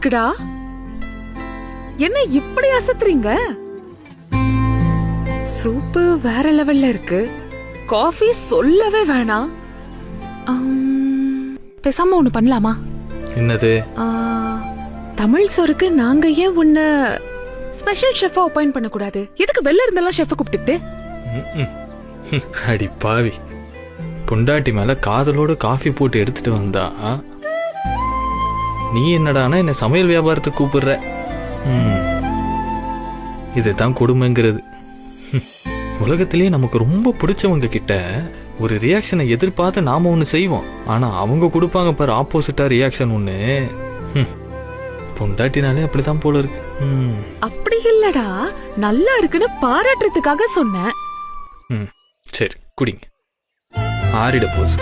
இருக்குடா. என்ன இப்படி அசத்துறீங்க? சூப்பு வேற லெவல்ல இருக்கு. காஃபி சொல்லவே வேணாம். பேசாம ஒண்ணு பண்ணலாமா? என்னது? தமிழ் சோறுக்கு நாங்க ஏன் உன்ன ஸ்பெஷல் ஷெஃபா அப்பாயிண்ட் பண்ண கூடாது? எதுக்கு வெளில இருந்தெல்லாம் ஷெஃப கூப்பிட்டுட்டு? அடி பாவி, பொண்டாட்டி மேல காதலோட காஃபி போட்டு எடுத்துட்டு வந்தா நீ என்னடானா என்ன சமையல் வியாபாரத்துக்கு கூப்பிடுற? இதுதான் கொடுமைங்கிறது. உலகத்திலேயே நமக்கு ரொம்ப பிடிச்சவங்க கிட்ட ஒரு ரியாக்ஷனை எதிர்பார்த்து நாம ஒண்ணு செய்வோம். ஆனா அவங்க கொடுப்பாங்க பாரு ஆப்போசிட்டா ரியாக்ஷன் ஒண்ணு. பொண்டாட்டினாலே அப்படிதான் போல இருக்கு. அப்படி இல்லடா, நல்லா இருக்குன்னு பாராட்டுறதுக்காக சொன்னேன். சரி குடிங்க, ஆறிட போச்சு.